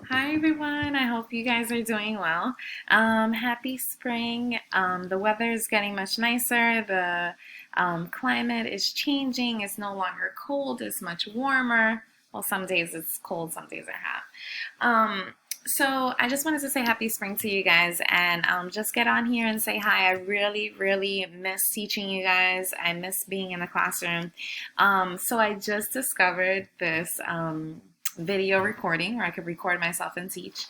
Hi everyone, I hope you guys are doing well. Happy spring. The weather is getting much nicer. The climate is changing. It's no longer cold, it's much warmer. Well, some days it's cold, some days are hot. So I just wanted to say happy spring to you guys and just get on here and say hi. I really, really miss teaching you guys. I miss being in the classroom. So I just discovered this video recording where I could record myself and teach.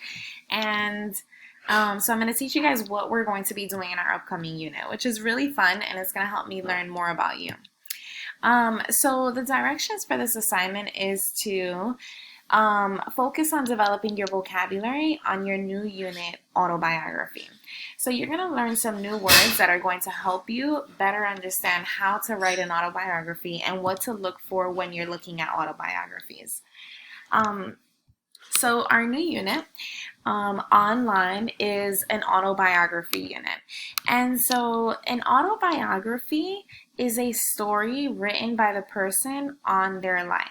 And so I'm going to teach you guys what we're going to be doing in our upcoming unit, which is really fun and it's going to help me learn more about you. So the directions for this assignment is to focus on developing your vocabulary on your new unit, Autobiography. So you're going to learn some new words that are going to help you better understand how to write an autobiography and what to look for when you're looking at autobiographies. So our new unit online is an autobiography unit. And so an autobiography is a story written by the person on their life.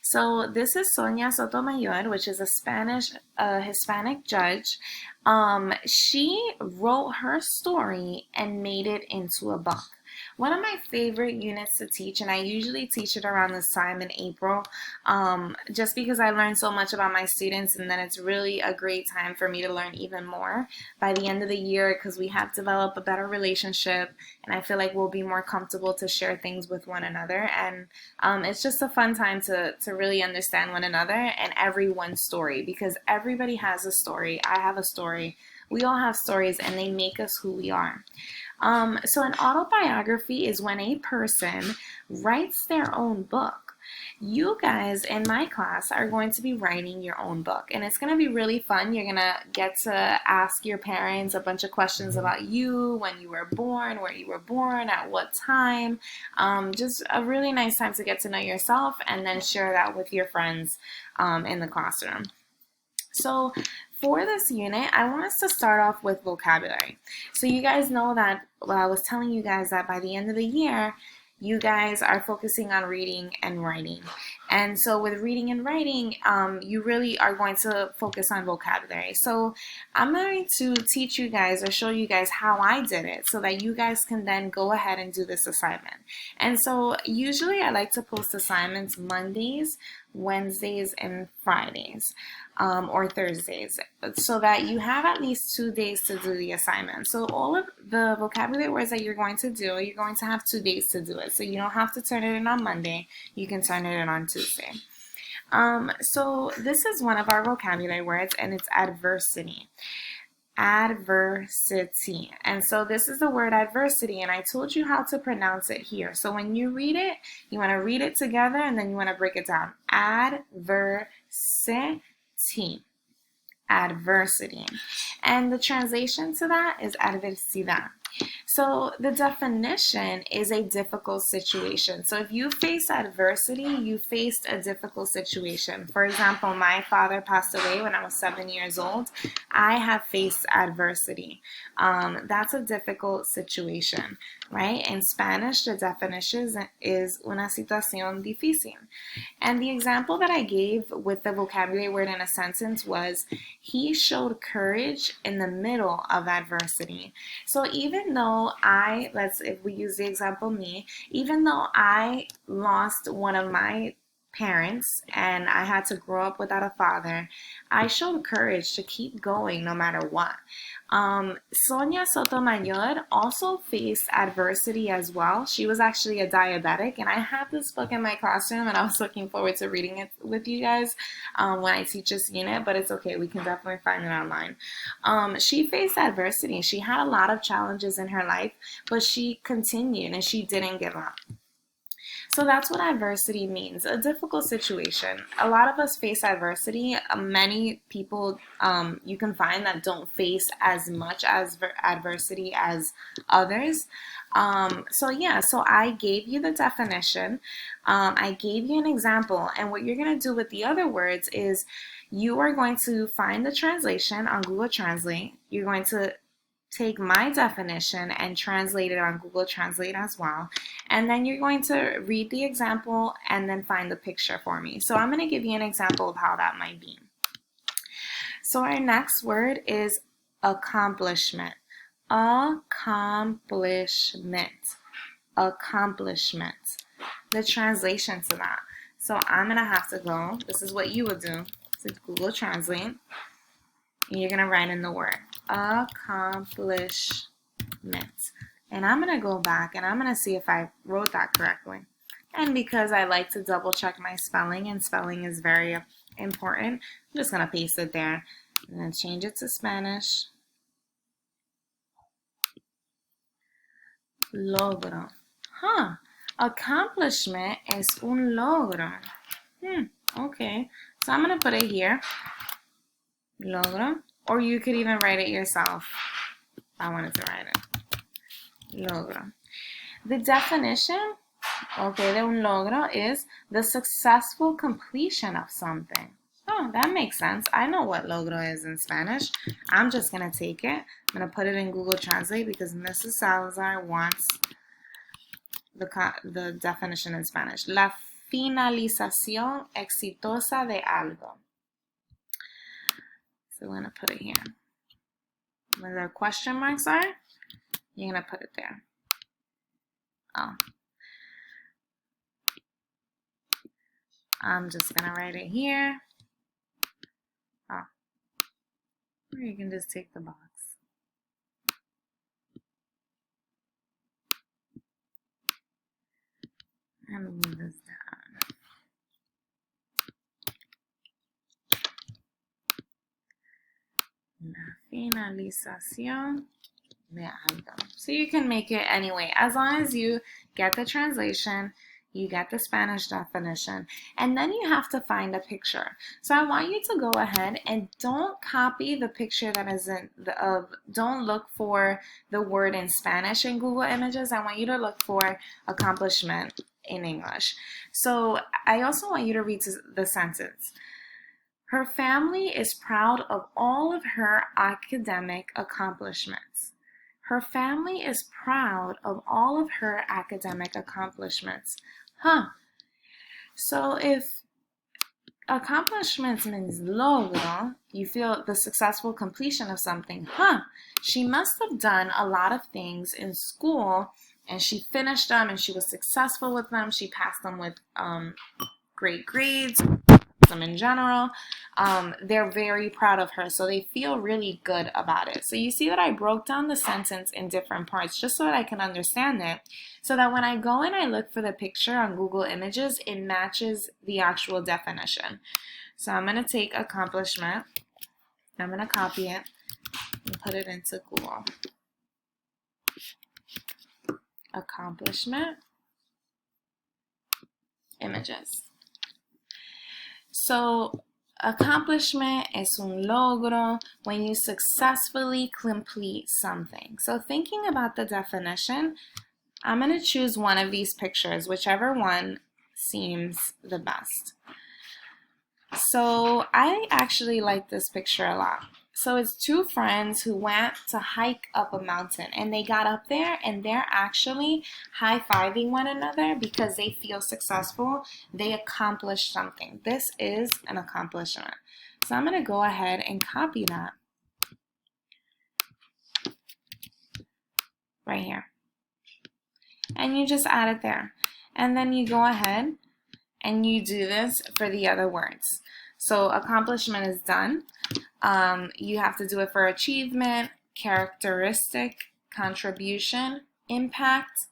So this is Sonia Sotomayor, which is a Hispanic judge. She wrote her story and made it into a book. One of my favorite units to teach, and I usually teach it around this time in April, just because I learn so much about my students, and then it's really a great time for me to learn even more by the end of the year because we have developed a better relationship, and I feel like we'll be more comfortable to share things with one another, and it's just a fun time to really understand one another and everyone's story because everybody has a story. I have a story. We all have stories, and they make us who we are. So an autobiography is when a person writes their own book. You guys in my class are going to be writing your own book, and it's going to be really fun. You're going to get to ask your parents a bunch of questions about you, when you were born, where you were born, at what time. Just a really nice time to get to know yourself and then share that with your friends in the classroom. So for this unit, I want us to start off with vocabulary. So you guys know that, well, I was telling you guys that by the end of the year, you guys are focusing on reading and writing. And so with reading and writing, you really are going to focus on vocabulary. So I'm going to teach you guys or show you guys how I did it so that you guys can then go ahead and do this assignment. And so usually I like to post assignments Mondays, Wednesdays, and Fridays. Or Thursdays, so that you have at least 2 days to do the assignment. So all of the vocabulary words that you're going to do, you're going to have 2 days to do it. So you don't have to turn it in on Monday, you can turn it in on Tuesday. So this is one of our vocabulary words, and it's adversity. Adversity. And so this is the word adversity, and I told you how to pronounce it here. So when you read it, you want to read it together and then you want to break it down. Adversity. Adversity. And the translation to that is adversidad. So the definition is a difficult situation. So if you face adversity, you faced a difficult situation. For example, my father passed away when I was 7 years old. I have faced adversity. That's a difficult situation, right? In Spanish, the definition is una situación difícil. And the example that I gave with the vocabulary word in a sentence was, he showed courage in the middle of adversity. So even though if we use the example me, even though I lost one of my parents and I had to grow up without a father, I showed courage to keep going no matter what. Sonia Sotomayor also faced adversity as well. She was actually a diabetic, and I have this book in my classroom, and I was looking forward to reading it with you guys when I teach this unit, but it's okay. We can definitely find it online. She faced adversity. She had a lot of challenges in her life, but she continued and she didn't give up. So that's what adversity means, a difficult situation. A lot of us face adversity. Many people you can find that don't face as much as adversity as others. So I gave you the definition. I gave you an example. And what you're going to do with the other words is you are going to find the translation on Google Translate. You're going to take my definition and translate it on Google Translate as well. And then you're going to read the example and then find the picture for me. So I'm going to give you an example of how that might be. So our next word is accomplishment. Accomplishment. Accomplishment. The translation to that. So I'm going to have to go. This is what you would do. So Google Translate. And you're going to write in the word accomplishment. And I'm going to go back and I'm going to see if I wrote that correctly. And because I like to double check my spelling, and spelling is very important, I'm just going to paste it there and then change it to Spanish. Logro. Huh. Accomplishment es un logro. Okay. So I'm going to put it here. Logro. Or you could even write it yourself. I wanted to write it. Logro. The definition, okay, de un logro is the successful completion of something. Oh, that makes sense. I know what logro is in Spanish. I'm just going to take it. I'm going to put it in Google Translate because Mrs. Salazar wants the definition in Spanish. La finalización exitosa de algo. So we're going to put it here. Where the question marks are, you're going to put it there. Oh. I'm just going to write it here. Oh. Or you can just take the box. And move this down. La finalización de algo. So you can make it anyway, as long as you get the translation, you get the Spanish definition, and then you have to find a picture. So I want you to go ahead and don't copy the picture that is don't look for the word in Spanish in Google Images. I want you to look for accomplishment in English. So I also want you to read the sentence. Her family is proud of all of her academic accomplishments. Her family is proud of all of her academic accomplishments. So if accomplishments means logro, you feel the successful completion of something. She must have done a lot of things in school and she finished them and she was successful with them. She passed them with great grades. Them in general, they're very proud of her, so they feel really good about it. So you see that I broke down the sentence in different parts just so that I can understand it, so that when I go and I look for the picture on Google Images, it matches the actual definition. So I'm going to take accomplishment, I'm going to copy it and put it into Google. Accomplishment, images. So accomplishment es un logro when you successfully complete something. So thinking about the definition, I'm going to choose one of these pictures, whichever one seems the best. So I actually like this picture a lot. So it's two friends who went to hike up a mountain, and they got up there and they're actually high-fiving one another because they feel successful. They accomplished something. This is an accomplishment. So I'm going to go ahead and copy that right here. And you just add it there. And then you go ahead and you do this for the other words. So accomplishment is done. You have to do it for achievement, characteristic, contribution, impact,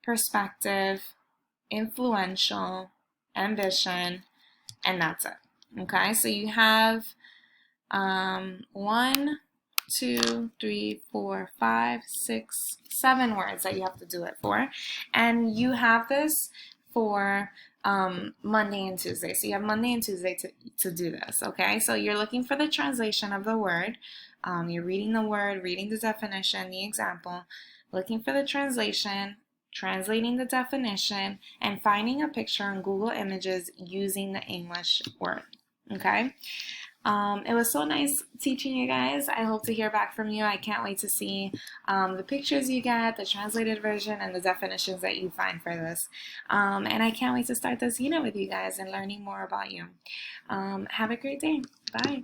perspective, influential, ambition, and that's it. Okay, so you have 1, 2, 3, 4, 5, 6, 7 words that you have to do it for. And you have this for Monday and Tuesday. So you have Monday and Tuesday to do this, okay? So you're looking for the translation of the word. You're reading the word, reading the definition, the example, looking for the translation, translating the definition, and finding a picture on Google Images using the English word, okay? It was so nice teaching you guys. I hope to hear back from you. I can't wait to see the pictures you get, the translated version, and the definitions that you find for this. And I can't wait to start this unit with you guys and learning more about you. Have a great day. Bye.